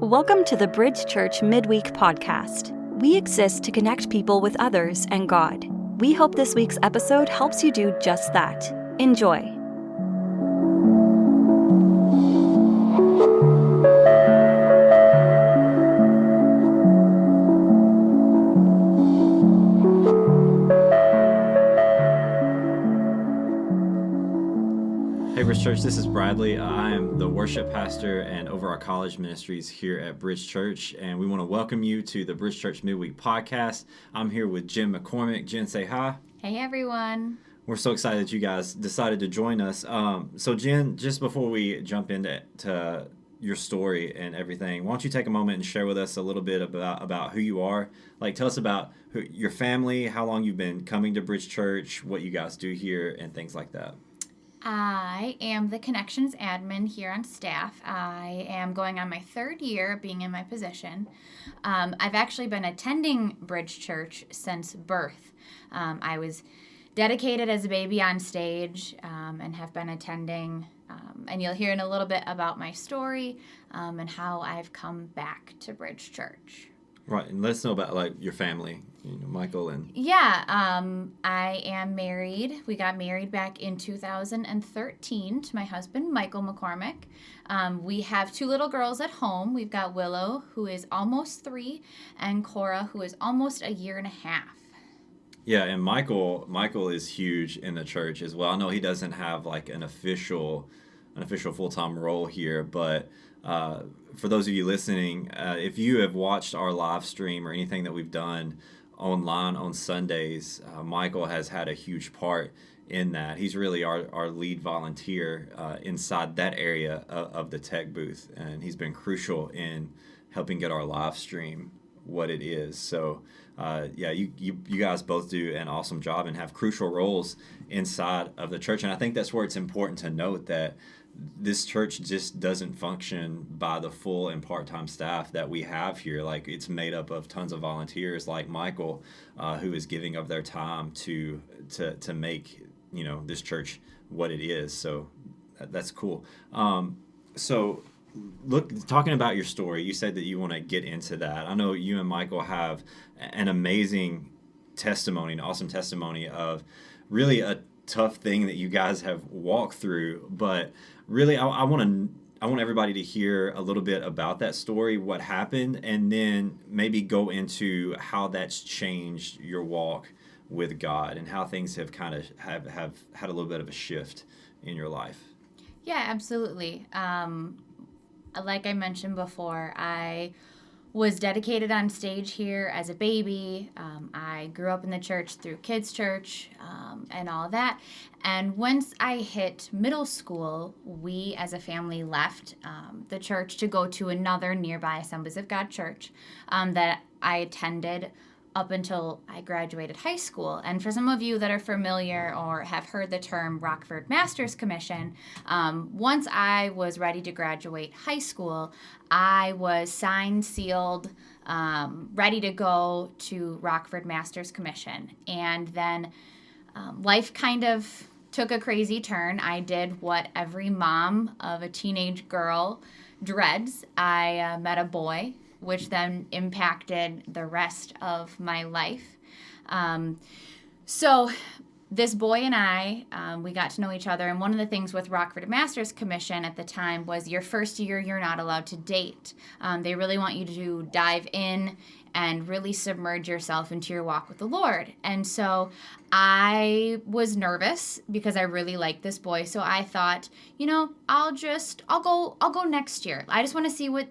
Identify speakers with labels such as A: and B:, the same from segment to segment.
A: Welcome to the Bridge Church Midweek Podcast. We exist to connect people with others and God. We hope this week's episode helps you do just that. Enjoy.
B: Hey Bridge Church, this is Bradley. I am the worship pastor and over our college ministries here at Bridge Church, and we want to welcome you to the Bridge Church Midweek Podcast. I'm here with Jen McCormick. Jen, say hi.
C: Hey everyone.
B: We're so excited that you guys decided to join us. So Jen, just before we jump into your story and everything, why don't you take a moment and share with us a little bit about who you are? Like, tell us about your family, how long you've been coming to Bridge Church, what you guys do here, and things like that.
C: I am the connections admin here on staff. I am going on my third year of being in my position. I've actually been attending Bridge Church since birth. I was dedicated as a baby on stage and have been attending. And you'll hear in a little bit about my story and how I've come back to Bridge Church.
B: Right, and let us know about like your family, Michael and...
C: Yeah, I am married. We got married back in 2013 to my husband, Michael McCormick. We have two little girls at home. We've got Willow, who is almost 3, and Cora, who is almost a year and a half.
B: Yeah, and Michael is huge in the church as well. I know he doesn't have like an official full-time role here, but for those of you listening, if you have watched our live stream or anything that we've done online on Sundays, Michael has had a huge part in that. He's really our lead volunteer inside that area of the tech booth, and he's been crucial in helping get our live stream what it is. So you guys both do an awesome job and have crucial roles inside of the church, and I think that's where it's important to note that this church just doesn't function by the full and part-time staff that we have here. Like, it's made up of tons of volunteers like Michael, who is giving of their time to make this church what it is. So that's cool. So talking about your story, you said that you want to get into that. I know you and Michael have an amazing testimony, an awesome testimony of really a tough thing that you guys have walked through, but really I want everybody to hear a little bit about that story, what happened, and then maybe go into how that's changed your walk with God and how things have kind of have had a little bit of a shift in your life.
C: Yeah, absolutely. Like I mentioned before, I was dedicated on stage here as a baby. I grew up in the church through kids' church and all that. And once I hit middle school, we as a family left the church to go to another nearby Assemblies of God church that I attended up until I graduated high school. And for some of you that are familiar or have heard the term Rockford Master's Commission, once I was ready to graduate high school, I was signed, sealed, ready to go to Rockford Master's Commission. And then life kind of took a crazy turn. I did what every mom of a teenage girl dreads. I met a boy, which then impacted the rest of my life. So this boy and I, we got to know each other. And one of the things with Rockford Master's Commission at the time was your first year, you're not allowed to date. They really want you to dive in and really submerge yourself into your walk with the Lord. And so I was nervous because I really liked this boy. So I thought, I'll go next year. I just want to see what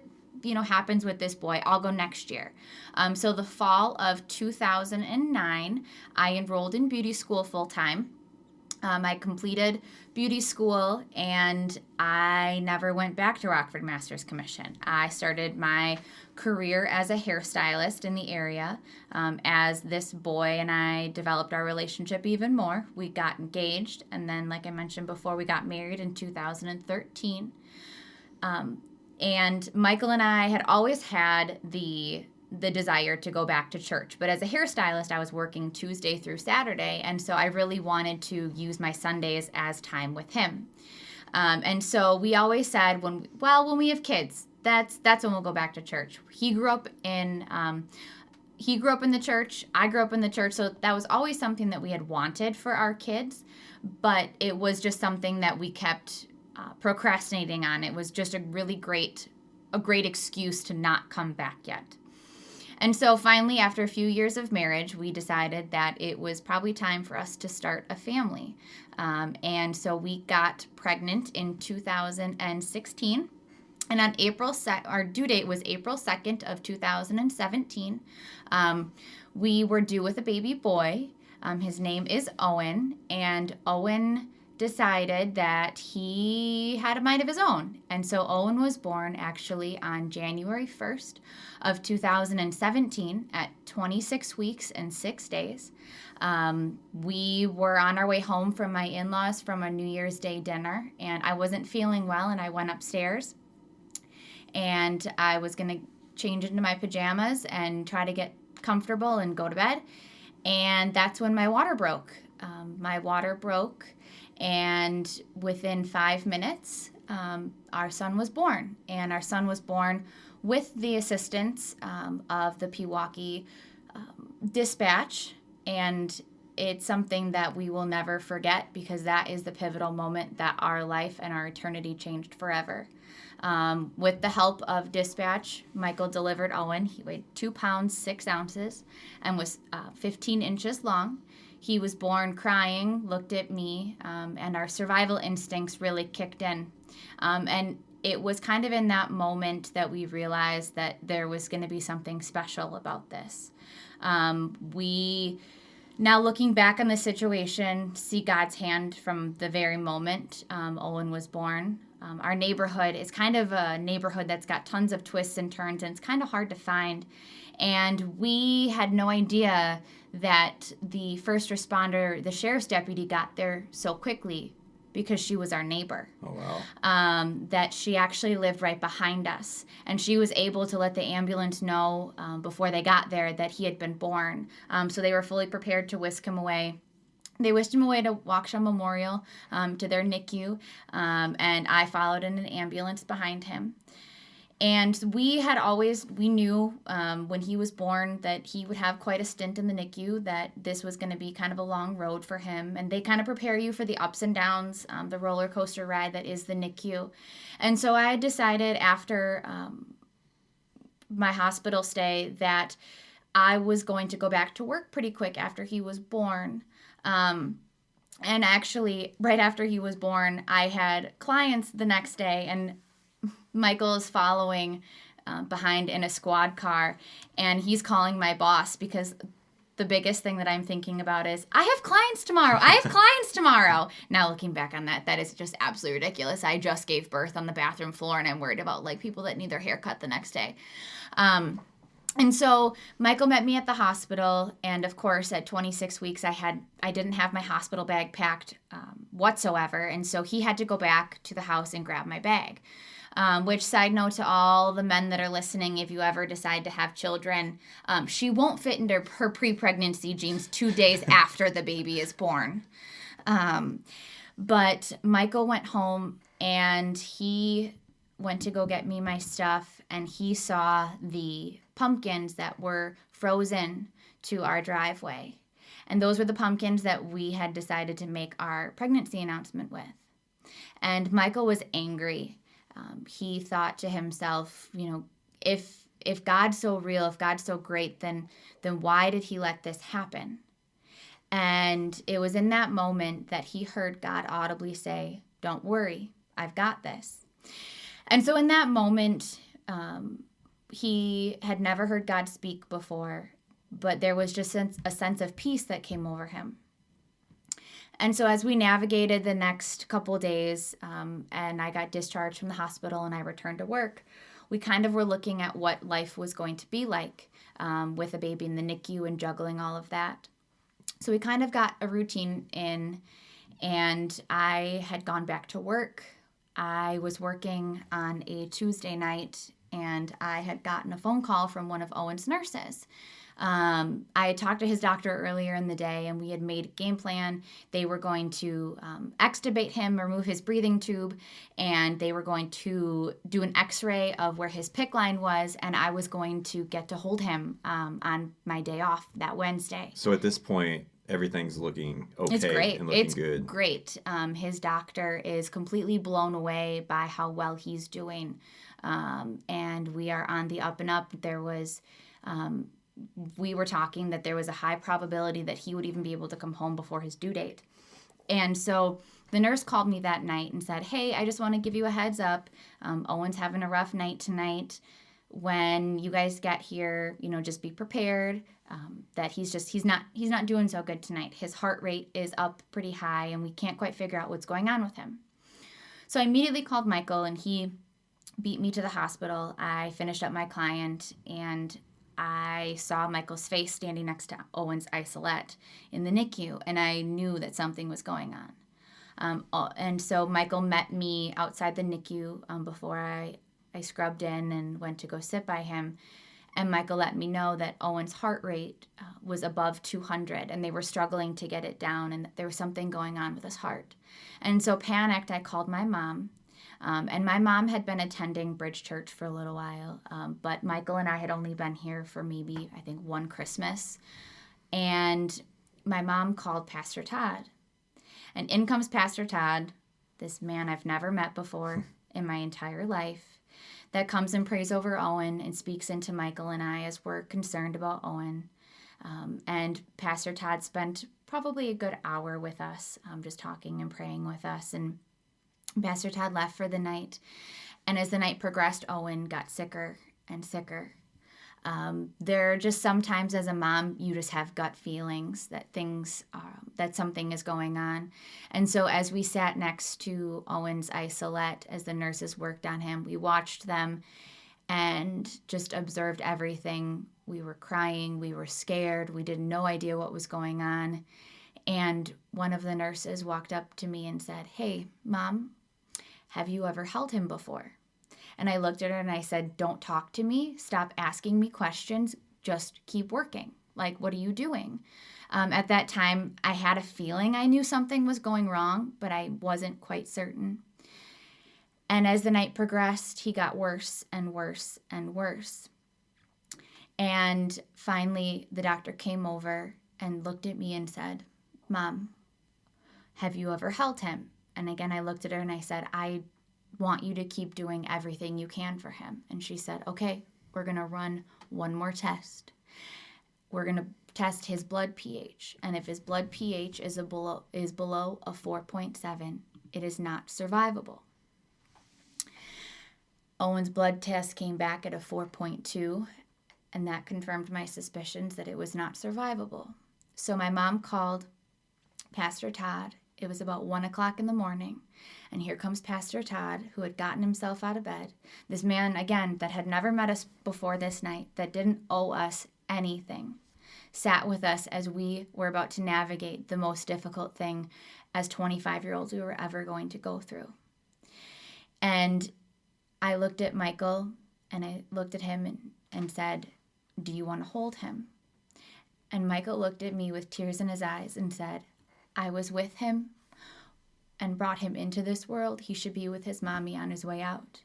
C: happens with this boy. I'll go next year. So the fall of 2009, I enrolled in beauty school full time. I completed beauty school, and I never went back to Rockford Master's Commission. I started my career as a hairstylist in the area. As this boy and I developed our relationship even more, we got engaged, and then, like I mentioned before, we got married in 2013. And Michael and I had always had the desire to go back to church. But as a hairstylist, I was working Tuesday through Saturday, and so I really wanted to use my Sundays as time with him. And so we always said when we have kids, that's when we'll go back to church. He grew up in the church. I grew up in the church. So that was always something that we had wanted for our kids, but it was just something that we kept procrastinating on. It was just a great excuse to not come back yet. And so finally, after a few years of marriage, we decided that it was probably time for us to start a family. And so we got pregnant in 2016. And on our due date was April 2nd of 2017. We were due with a baby boy. His name is Owen. And Owen decided that he had a mind of his own. And so Owen was born actually on January 1st of 2017 at 26 weeks and 6 days. We were on our way home from my in-laws from a New Year's Day dinner, and I wasn't feeling well, and I went upstairs, and I was going to change into my pajamas and try to get comfortable and go to bed. And that's when my water broke. And within 5 minutes, our son was born. And our son was born with the assistance of the Pewaukee dispatch. And it's something that we will never forget, because that is the pivotal moment that our life and our eternity changed forever. With the help of dispatch, Michael delivered Owen. He weighed 2 pounds, 6 ounces, and was 15 inches long. He was born crying, looked at me, and our survival instincts really kicked in. And it was kind of in that moment that we realized that there was going to be something special about this. We, now looking back on the situation, see God's hand from the very moment Owen was born. Our neighborhood is kind of a neighborhood that's got tons of twists and turns, and it's kind of hard to find. And we had no idea that the first responder, the sheriff's deputy, got there so quickly, because she was our neighbor.
B: Oh, wow.
C: That she actually lived right behind us. And she was able to let the ambulance know before they got there that he had been born. So they were fully prepared to whisk him away. They whisked him away to Waukesha Memorial, to their NICU, and I followed in an ambulance behind him. And we knew when he was born that he would have quite a stint in the NICU, that this was going to be kind of a long road for him. And they kind of prepare you for the ups and downs, the roller coaster ride that is the NICU. And so I decided after my hospital stay that I was going to go back to work pretty quick after he was born. And actually, right after he was born, I had clients the next day, and Michael is following behind in a squad car, and he's calling my boss, because the biggest thing that I'm thinking about is, I have clients tomorrow. Now looking back on that is just absolutely ridiculous. I just gave birth on the bathroom floor, and I'm worried about people that need their hair cut the next day. And so Michael met me at the hospital, and of course at 26 weeks I didn't have my hospital bag packed whatsoever, and so he had to go back to the house and grab my bag. Which, side note to all the men that are listening, if you ever decide to have children, she won't fit into her pre-pregnancy jeans 2 days after the baby is born. But Michael went home, and he went to go get me my stuff, and he saw the pumpkins that were frozen to our driveway. And those were the pumpkins that we had decided to make our pregnancy announcement with. And Michael was angry. He thought to himself, if God's so real, if God's so great, then why did he let this happen? And it was in that moment that he heard God audibly say, "Don't worry, I've got this." And so in that moment, he had never heard God speak before, but there was just a sense of peace that came over him. And so as we navigated the next couple of days, and I got discharged from the hospital and I returned to work, we kind of were looking at what life was going to be like with a baby in the NICU and juggling all of that. So we kind of got a routine in, and I had gone back to work. I was working on a Tuesday night and I had gotten a phone call from one of Owen's nurses. I had talked to his doctor earlier in the day, and we had made a game plan. They were going to extubate him, remove his breathing tube, and they were going to do an x-ray of where his PICC line was, and I was going to get to hold him on my day off that Wednesday.
B: So at this point, everything's looking okay.
C: It's great.
B: And looking
C: It's
B: good.
C: Great. His doctor is completely blown away by how well he's doing. And we are on the up and up. We were talking that there was a high probability that he would even be able to come home before his due date. And so the nurse called me that night and said, hey, I just want to give you a heads up. Owen's having a rough night tonight. When you guys get here, just be prepared that he's not doing so good tonight. His heart rate is up pretty high, and we can't quite figure out what's going on with him. So I immediately called Michael, and he beat me to the hospital. I finished up my client, and I saw Michael's face standing next to Owen's isolette in the NICU, and I knew that something was going on. And so Michael met me outside the NICU before I scrubbed in and went to go sit by him. And Michael let me know that Owen's heart rate was above 200, and they were struggling to get it down, and that there was something going on with his heart. And so panicked, I called my mom. And my mom had been attending Bridge Church for a little while, but Michael and I had only been here for maybe, I think, one Christmas. And my mom called Pastor Todd. And in comes Pastor Todd, this man I've never met before in my entire life, that comes and prays over Owen and speaks into Michael and I as we're concerned about Owen. And Pastor Todd spent probably a good hour with us, just talking and praying with us. And Pastor Todd left for the night. And as the night progressed, Owen got sicker and sicker. There are just sometimes as a mom, you just have gut feelings that that something is going on. And so as we sat next to Owen's isolette, as the nurses worked on him, we watched them and just observed everything. We were crying, we were scared, we had no idea what was going on. And one of the nurses walked up to me and said, hey, Mom, have you ever held him before? And I looked at her and I said, don't talk to me. Stop asking me questions. Just keep working. Like, what are you doing? At that time, I had a feeling I knew something was going wrong, but I wasn't quite certain. And as the night progressed, he got worse and worse and worse. And finally, the doctor came over and looked at me and said, Mom, have you ever held him? And again, I looked at her and I said, I want you to keep doing everything you can for him. And she said, okay, we're going to run one more test. We're going to test his blood pH. And if his blood pH is below a 4.7, it is not survivable. Owen's blood test came back at a 4.2, and that confirmed my suspicions that it was not survivable. So my mom called Pastor Todd. It was about 1 o'clock in the morning, and here comes Pastor Todd, who had gotten himself out of bed. This man, again, that had never met us before this night, that didn't owe us anything, sat with us as we were about to navigate the most difficult thing as 25-year-olds we were ever going to go through. And I looked at Michael, and I looked at him and said, do you want to hold him? And Michael looked at me with tears in his eyes and said, I was with him and brought him into this world. He should be with his mommy on his way out.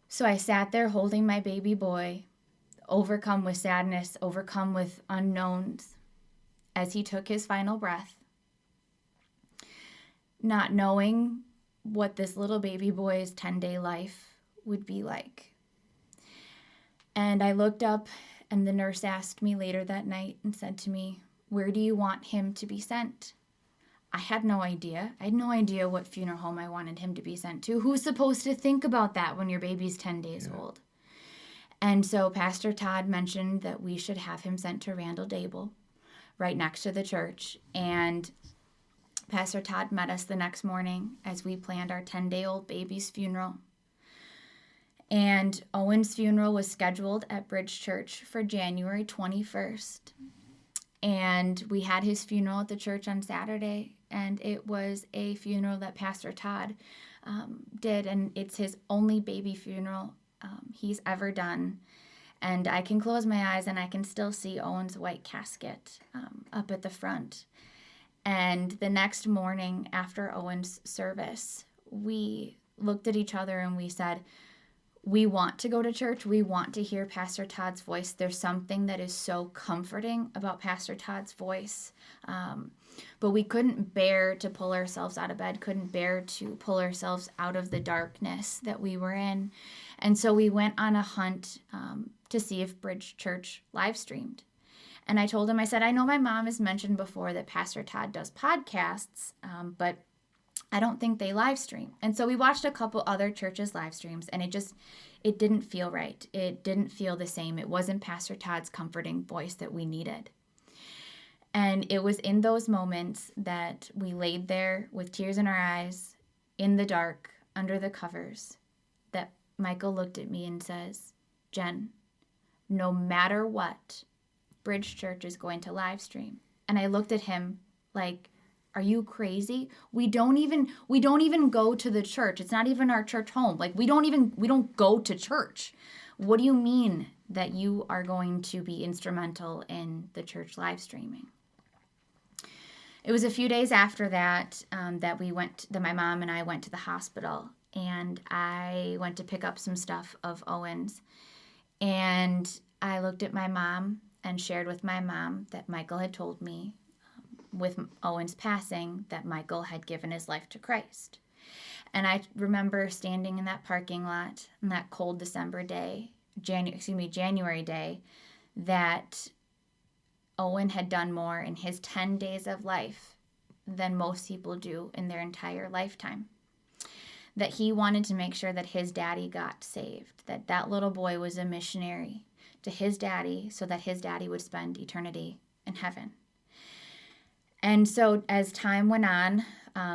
C: So I sat there holding my baby boy, overcome with sadness, overcome with unknowns, as he took his final breath, not knowing what this little baby boy's 10-day life would be like. And I looked up, and the nurse asked me later that night and said to me, where do you want him to be sent? I had no idea. I had no idea what funeral home I wanted him to be sent to. Who's supposed to think about that when your baby's 10 days old? And so Pastor Todd mentioned that we should have him sent to Randall Dable, right next to the church. And Pastor Todd met us the next morning as we planned our 10-day-old baby's funeral. And Owen's funeral was scheduled at Bridge Church for January 21st. And we had his funeral at the church on Saturday, and it was a funeral that Pastor Todd did, and it's his only baby funeral he's ever done. And I can close my eyes and I can still see Owen's white casket up at the front. And the next morning after Owen's service, we looked at each other and we said, we want to go to church. We want to hear Pastor Todd's voice. There's something that is so comforting about Pastor Todd's voice. But we couldn't bear to pull ourselves out of bed, couldn't bear to pull ourselves out of the darkness that we were in. And so we went on a hunt to see if Bridge Church live streamed. And I told him, I said, I know my mom has mentioned before that Pastor Todd does podcasts, but I don't think they live stream. And so we watched a couple other churches live streams, and it didn't feel right. It didn't feel the same. It wasn't Pastor Todd's comforting voice that we needed. And it was in those moments that we laid there with tears in our eyes, in the dark, under the covers, that Michael looked at me and says, Jen, no matter what, Bridge Church is going to live stream. And I looked at him like, are you crazy? We don't even go to the church. It's not even our church home. Like we don't go to church. What do you mean that you are going to be instrumental in the church live streaming? It was a few days after that that my mom and I went to the hospital, and I went to pick up some stuff of Owen's, and I looked at my mom and shared with my mom that Michael had told me with Owen's passing that Michael had given his life to Christ. And I remember standing in that parking lot on that cold December day, January day, that Owen had done more in his 10 days of life than most people do in their entire lifetime. That he wanted to make sure that his daddy got saved, that little boy was a missionary to his daddy so that his daddy would spend eternity in heaven. And so as time went on,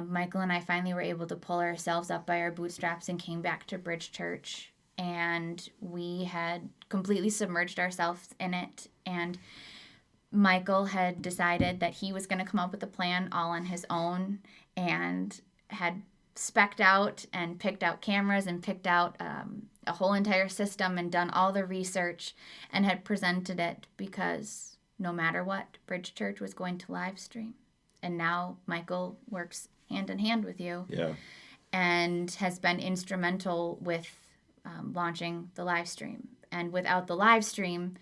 C: Michael and I finally were able to pull ourselves up by our bootstraps and came back to Bridge Church. And we had completely submerged ourselves in it. And Michael had decided that he was going to come up with a plan all on his own, and had spec'd out and picked out cameras and picked out a whole entire system and done all the research and had presented it, because no matter what, Bridge Church was going to live stream. And now Michael works hand in hand with you.
B: Yeah.
C: And has been instrumental with launching the live stream. And without the live stream,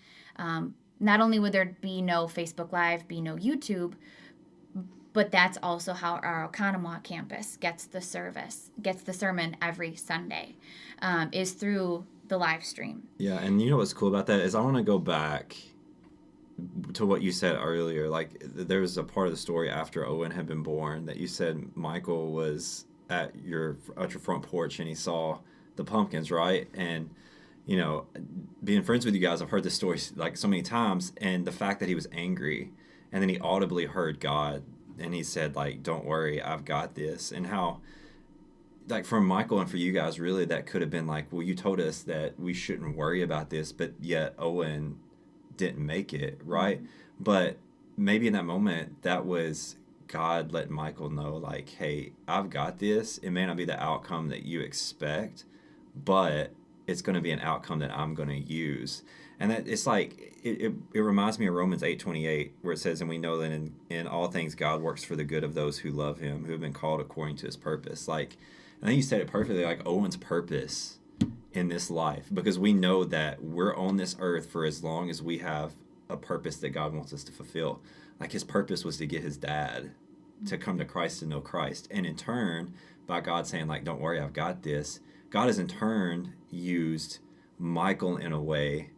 C: not only would there be no Facebook Live, be no YouTube, but that's also how our Oconomowoc campus gets the sermon every Sunday, is through the live stream.
B: Yeah, and you know what's cool about that is I want to go back to what you said earlier. Like, there was a part of the story after Owen had been born that you said Michael was at your front porch and he saw the pumpkins, right? And you know, being friends with you guys, I've heard this story like so many times, and the fact that he was angry and then he audibly heard God and he said, like, don't worry, I've got this. And how, like, for Michael and for you guys, really, that could have been like, well, you told us that we shouldn't worry about this, but yet Owen didn't make it, right? Mm-hmm. But maybe in that moment, that was God letting Michael know, like, hey, I've got this. It may not be the outcome that you expect, but it's going to be an outcome that I'm going to use. And that it's like, it reminds me of Romans 8:28, where it says, and we know that in all things God works for the good of those who love him, who have been called according to his purpose. Like, I think you said it perfectly, like Owen's purpose in this life, because we know that we're on this earth for as long as we have a purpose that God wants us to fulfill. Like, his purpose was to get his dad to come to Christ, to know Christ. And in turn, by God saying, like, don't worry, I've got this, God has in turn used Michael in a way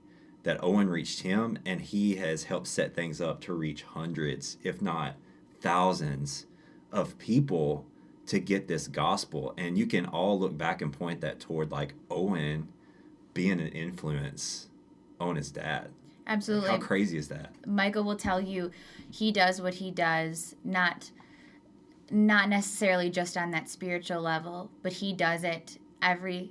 B: that Owen reached him, and he has helped set things up to reach hundreds, if not thousands, of people to get this gospel. And you can all look back and point that toward, like, Owen being an influence on his dad.
C: Absolutely.
B: How crazy is that? Michael
C: will tell you he does what he does, not necessarily just on that spiritual level, but he does it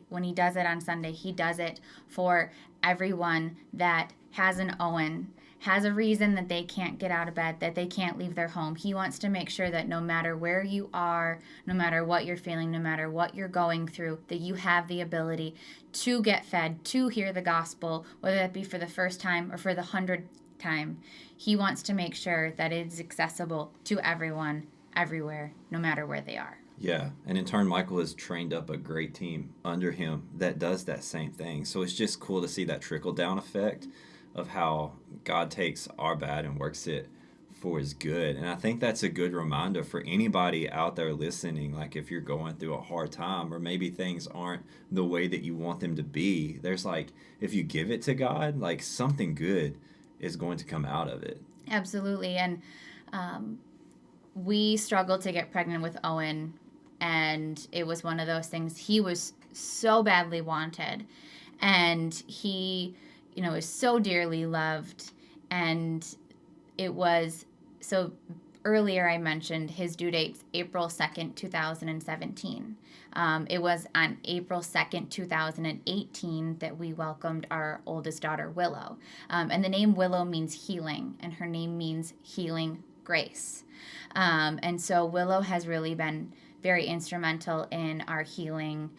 C: when he does it on Sunday, he does it for everyone that has an Owen has a reason that they can't get out of bed, that they can't leave their home. He wants to make sure that no matter where you are, no matter what you're feeling, no matter what you're going through, that you have the ability to get fed, to hear the gospel, whether that be for the first time or for the 100th time. He wants to make sure that it is accessible to everyone, everywhere, no matter where they are.
B: Yeah, and in turn, Michael has trained up a great team under him that does that same thing. So it's just cool to see that trickle-down effect of how God takes our bad and works it for his good. And I think that's a good reminder for anybody out there listening. Like, if you're going through a hard time, or maybe things aren't the way that you want them to be, there's like, if you give it to God, like, something good is going to come out of it.
C: Absolutely. And we struggled to get pregnant with Owen, and it was one of those things. He was so badly wanted, and he, is so dearly loved. And it was, so earlier I mentioned his due date's April 2nd, 2017. It was on April 2nd, 2018 that we welcomed our oldest daughter, Willow. And the name Willow means healing, and her name means healing grace. And so Willow has really been very instrumental in our healing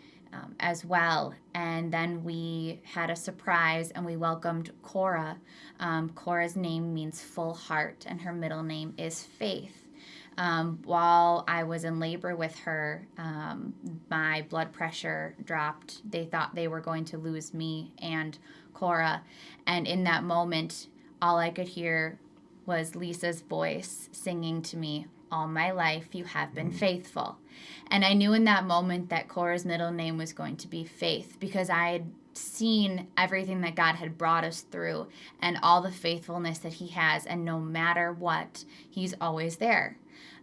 C: as well. And then we had a surprise, and we welcomed Cora. Cora's name means full heart, and her middle name is Faith. While I was in labor with her, my blood pressure dropped. They thought they were going to lose me and Cora. And in that moment, all I could hear was Lisa's voice singing to me, "All my life you have been faithful." And I knew in that moment that Cora's middle name was going to be Faith, because I had seen everything that God had brought us through and all the faithfulness that he has. And no matter what, he's always there.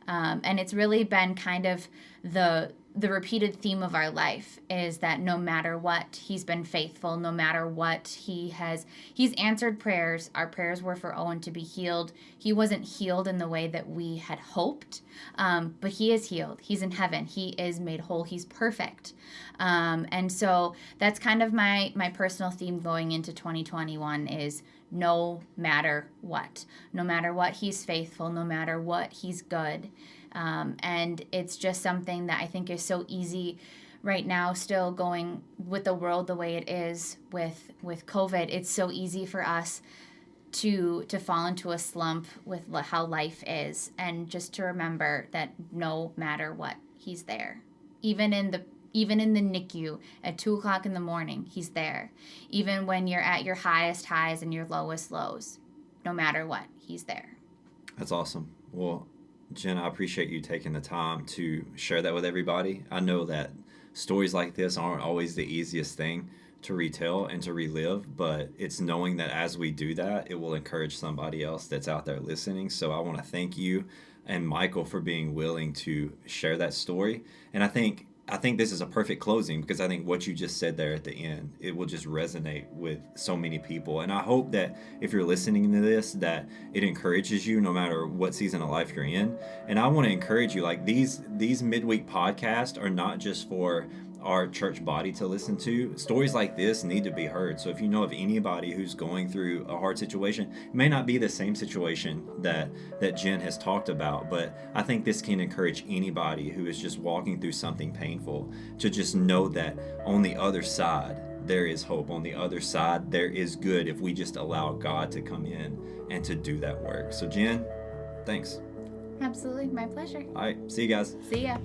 C: And it's really been kind of the repeated theme of our life, is that no matter what, he's been faithful. No matter what, he's answered prayers. Our prayers were for Owen to be healed. He wasn't healed in the way that we had hoped, but he is healed. He's in heaven. He is made whole. He's perfect. And so that's kind of my personal theme going into 2021 is no matter what. No matter what, he's faithful. No matter what, he's good. And it's just something that I think is so easy right now, still going with the world the way it is with COVID. It's so easy for us to fall into a slump with how life is, and just to remember that no matter what, he's there. Even in the NICU at 2:00 in the morning, he's there. Even when you're at your highest highs and your lowest lows, no matter what, he's there.
B: That's awesome. Well, Jen, I appreciate you taking the time to share that with everybody. I know that stories like this aren't always the easiest thing to retell and to relive, but it's knowing that as we do that, it will encourage somebody else that's out there listening. So I want to thank you and Michael for being willing to share that story. And I think this is a perfect closing, because I think what you just said there at the end, it will just resonate with so many people. And I hope that if you're listening to this, that it encourages you no matter what season of life you're in. And I want to encourage you, like, these midweek podcasts are not just for our church body to listen to. Stories like this need to be heard. So if you know of anybody who's going through a hard situation, it may not be the same situation that Jen has talked about, but I think this can encourage anybody who is just walking through something painful to just know that on the other side, there is hope. On the other side, there is good if we just allow God to come in and to do that work. So Jen, thanks.
C: Absolutely. My pleasure.
B: All right. See you guys.
C: See ya.